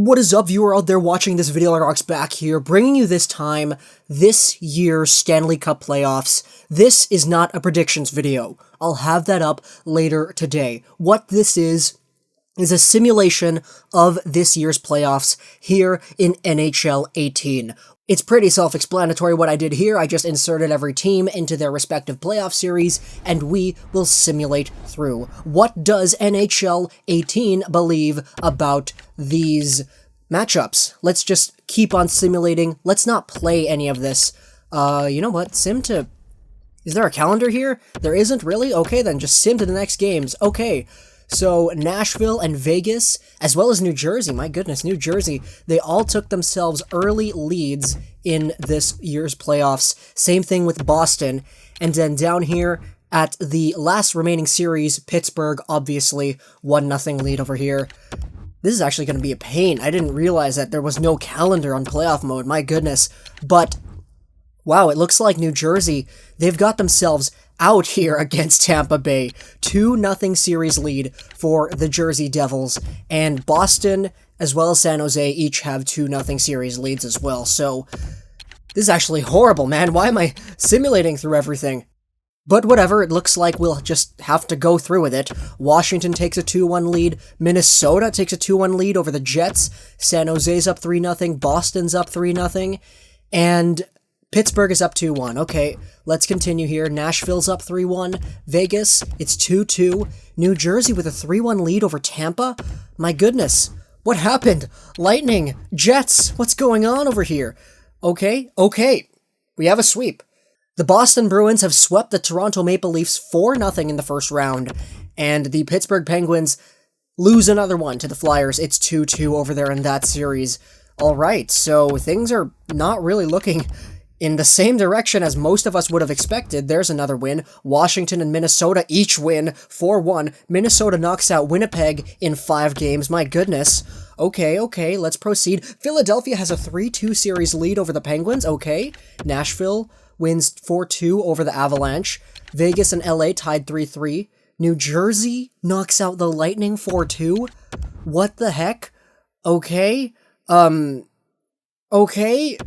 What is up, viewer out there watching this video? Rocks back here, bringing you this time this year's Stanley Cup Playoffs. This is not a predictions video. I'll have that up later today. What this is a simulation of this year's playoffs here in NHL 18. It's pretty self-explanatory what I did here. I just inserted every team into their respective playoff series, and we will simulate through. What does NHL 18 believe about these matchups? Let's just keep on simulating. Let's not play any of this. You know what? Is there a calendar here? There isn't, really? Okay, then just sim to the next games. Okay. So, Nashville and Vegas, as well as New Jersey, my goodness, New Jersey, they all took themselves early leads in this year's playoffs. Same thing with Boston. And then down here at the last remaining series, Pittsburgh, obviously, 1-0 lead over here. This is actually going to be a pain. I didn't realize that there was no calendar on playoff mode, my goodness. But, wow, it looks like New Jersey, they've got themselves out here against Tampa Bay. 2-0 series lead for the Jersey Devils, and Boston as well as San Jose each have 2-0 series leads as well. So this is actually horrible, man. Why am I simulating through everything? But whatever, it looks like we'll just have to go through with it. Washington takes a 2-1 lead. Minnesota takes a 2-1 lead over the Jets. San Jose's up 3-0. Boston's up 3-0. And Pittsburgh is up 2-1. Okay, let's continue here. Nashville's up 3-1. Vegas, it's 2-2. New Jersey with a 3-1 lead over Tampa? My goodness, what happened? Lightning, Jets, what's going on over here? Okay, we have a sweep. The Boston Bruins have swept the Toronto Maple Leafs 4-0 in the first round, and the Pittsburgh Penguins lose another one to the Flyers. It's 2-2 over there in that series. Alright, so things are not really looking in the same direction as most of us would have expected. There's another win. Washington and Minnesota each win 4-1. Minnesota knocks out Winnipeg in 5 games. My goodness. Okay, let's proceed. Philadelphia has a 3-2 series lead over the Penguins. Okay. Nashville wins 4-2 over the Avalanche. Vegas and LA tied 3-3. New Jersey knocks out the Lightning 4-2. What the heck? Okay. Okay.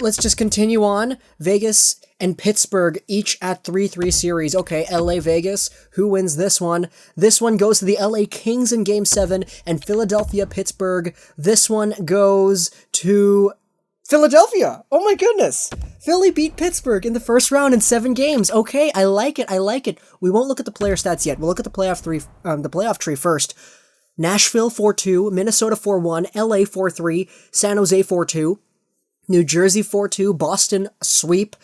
Let's just continue on. Vegas and Pittsburgh each at 3-3 series. Okay, LA, Vegas. Who wins this one? This one goes to the LA Kings in Game 7, and Philadelphia, Pittsburgh. This one goes to Philadelphia. Oh my goodness. Philly beat Pittsburgh in the first round in 7 games. Okay, I like it. We won't look at the player stats yet. We'll look at the playoff tree first. Nashville 4-2, Minnesota 4-1, LA 4-3, San Jose 4-2. New Jersey 4-2, Boston sweep,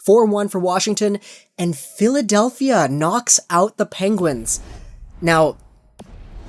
4-1 for Washington, and Philadelphia knocks out the Penguins. Now,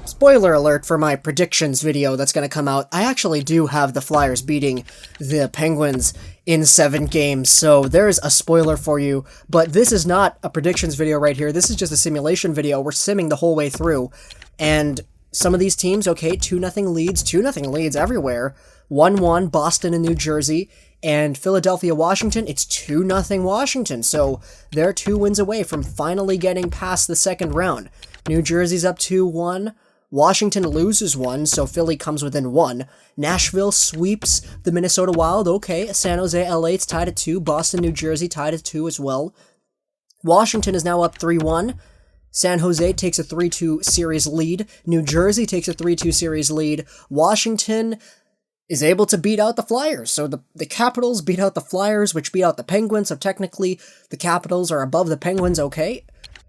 spoiler alert for my predictions video that's going to come out, I actually do have the Flyers beating the Penguins in 7 games, so there's a spoiler for you, but this is not a predictions video right here, this is just a simulation video. We're simming the whole way through, and some of these teams, okay, 2-0 leads everywhere. 1-1 Boston and New Jersey, and Philadelphia, Washington, it's 2-0 Washington, so they're 2 wins away from finally getting past the second round. New Jersey's up 2-1, Washington loses 1, so Philly comes within 1. Nashville sweeps the Minnesota Wild, okay, San Jose, LA, it's tied at 2, Boston, New Jersey tied at 2 as well. Washington is now up 3-1. San Jose takes a 3-2 series lead. New Jersey takes a 3-2 series lead. Washington is able to beat out the Flyers. So the Capitals beat out the Flyers, which beat out the Penguins, so technically the Capitals are above the Penguins, okay.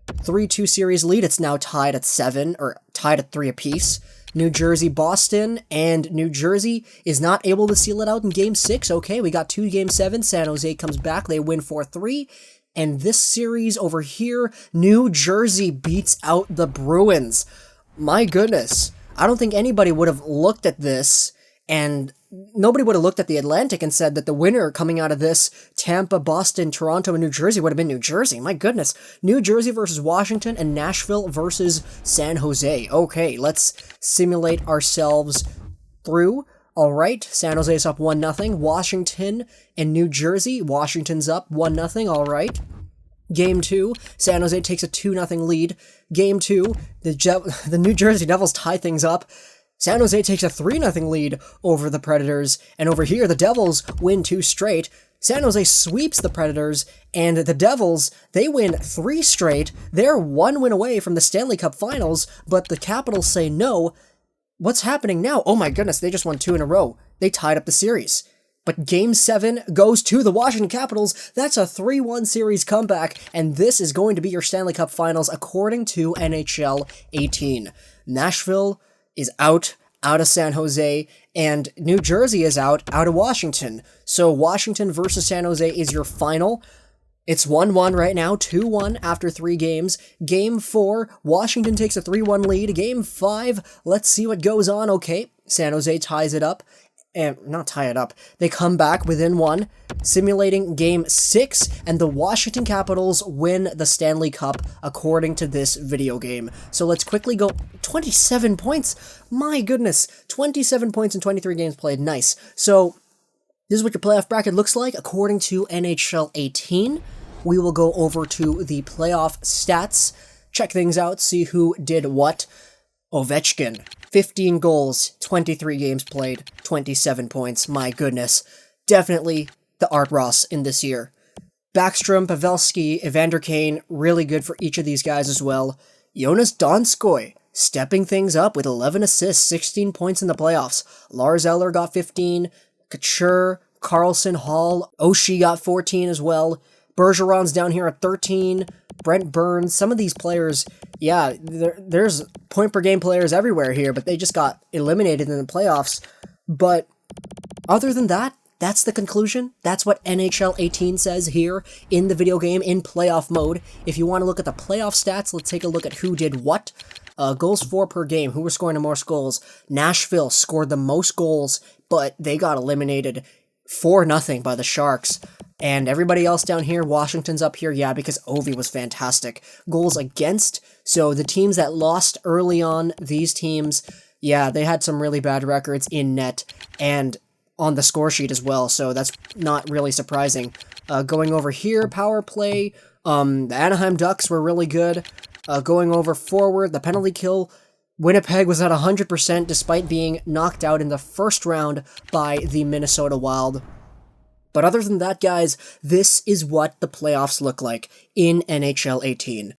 3-2 series lead, it's now tied at 7, or tied at 3 apiece. New Jersey, Boston, and New Jersey is not able to seal it out in Game 6, okay. We got 2 Game 7, San Jose comes back, they win 4-3. And this series over here, New Jersey beats out the Bruins. My goodness. I don't think anybody would have looked at this, and nobody would have looked at the Atlantic and said that the winner coming out of this, Tampa, Boston, Toronto, and New Jersey, would have been New Jersey. My goodness. New Jersey versus Washington, and Nashville versus San Jose. Okay, let's simulate ourselves through. Alright, San Jose's up 1-0. Washington and New Jersey. Washington's up 1-0. Alright. Game 2, San Jose takes a 2-0 lead. Game 2, the New Jersey Devils tie things up. San Jose takes a 3-0 lead over the Predators, and over here the Devils win 2 straight. San Jose sweeps the Predators, and the Devils, they win 3 straight. They're 1 win away from the Stanley Cup Finals, but the Capitals say no. What's happening now? Oh my goodness, they just won 2 in a row. They tied up the series. But Game 7 goes to the Washington Capitals. That's a 3-1 series comeback, and this is going to be your Stanley Cup Finals according to NHL 18. Nashville is out of San Jose, and New Jersey is out of Washington. So Washington versus San Jose is your final. It's 1-1 right now, 2-1 after 3 games. Game 4, Washington takes a 3-1 lead. Game 5, let's see what goes on. Okay, San Jose ties it up. And not tie it up. They come back within 1, simulating Game 6, and the Washington Capitals win the Stanley Cup according to this video game. So let's quickly go. 27 points! My goodness! 27 points in 23 games played. Nice. So this is what your playoff bracket looks like according to NHL 18. We will go over to the playoff stats, check things out, see who did what. Ovechkin, 15 goals, 23 games played, 27 points. My goodness. Definitely the Art Ross in this year. Backstrom, Pavelski, Evander Kane, really good for each of these guys as well. Jonas Donskoy, stepping things up with 11 assists, 16 points in the playoffs. Lars Eller got 15, Couture, Carlson, Hall, Oshie got 14 as well. Bergeron's down here at 13, Brent Burns, some of these players, yeah, there's point-per-game players everywhere here, but they just got eliminated in the playoffs. But other than that, that's the conclusion. That's what NHL 18 says here in the video game in playoff mode. If you want to look at the playoff stats, let's take a look at who did what. Goals for per game, who were scoring the most goals. Nashville scored the most goals, but they got eliminated 4-0 by the Sharks. And everybody else down here, Washington's up here, yeah, because Ovi was fantastic. Goals against, so the teams that lost early on, these teams, yeah, they had some really bad records in net and on the score sheet as well, so that's not really surprising. Going over here, power play, the Anaheim Ducks were really good. Going over forward, the penalty kill, Winnipeg was at 100% despite being knocked out in the first round by the Minnesota Wild. But other than that, guys, this is what the playoffs look like in NHL 18.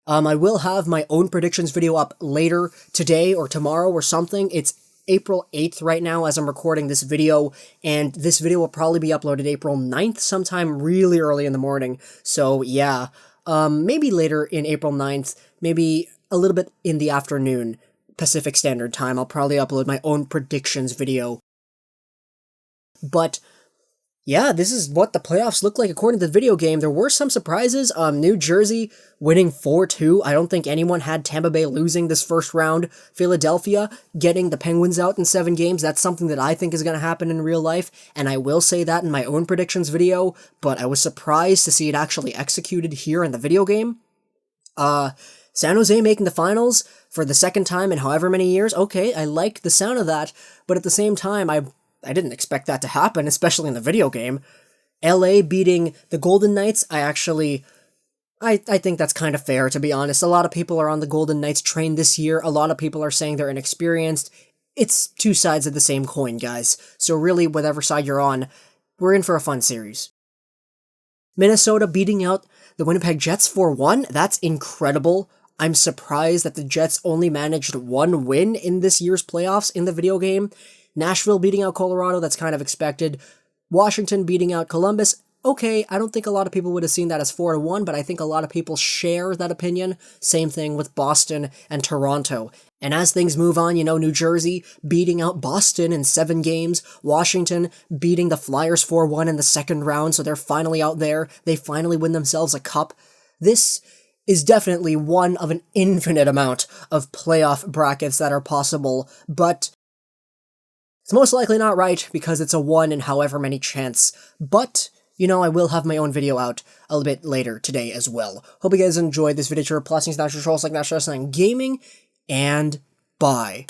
I will have my own predictions video up later today or tomorrow or something. It's April 8th right now as I'm recording this video, and this video will probably be uploaded April 9th sometime really early in the morning. So yeah, maybe later in April 9th, maybe a little bit in the afternoon, Pacific Standard Time. I'll probably upload my own predictions video. But yeah, this is what the playoffs look like according to the video game. There were some surprises. New Jersey winning 4-2. I don't think anyone had Tampa Bay losing this first round. Philadelphia getting the Penguins out in 7 games. That's something that I think is going to happen in real life, and I will say that in my own predictions video, but I was surprised to see it actually executed here in the video game. San Jose making the finals for the second time in however many years. Okay, I like the sound of that, but at the same time, I didn't expect that to happen, especially in the video game. LA beating the Golden Knights, I think that's kind of fair, to be honest. A lot of people are on the Golden Knights train this year. A lot of people are saying they're inexperienced. It's 2 sides of the same coin, guys. So really, whatever side you're on, we're in for a fun series. Minnesota beating out the Winnipeg Jets 4-1. That's incredible. I'm surprised that the Jets only managed 1 win in this year's playoffs in the video game. Nashville beating out Colorado, that's kind of expected. Washington beating out Columbus, okay, I don't think a lot of people would have seen that as 4-1, but I think a lot of people share that opinion. Same thing with Boston and Toronto. And as things move on, New Jersey beating out Boston in 7 games, Washington beating the Flyers 4-1 in the second round, so they're finally out there. They finally win themselves a cup. This is definitely one of an infinite amount of playoff brackets that are possible, but it's most likely not right because it's a 1 in however many chance, but, I will have my own video out a little bit later today as well. Hope you guys enjoyed this video. Plus, like National Wrestling Gaming, and bye.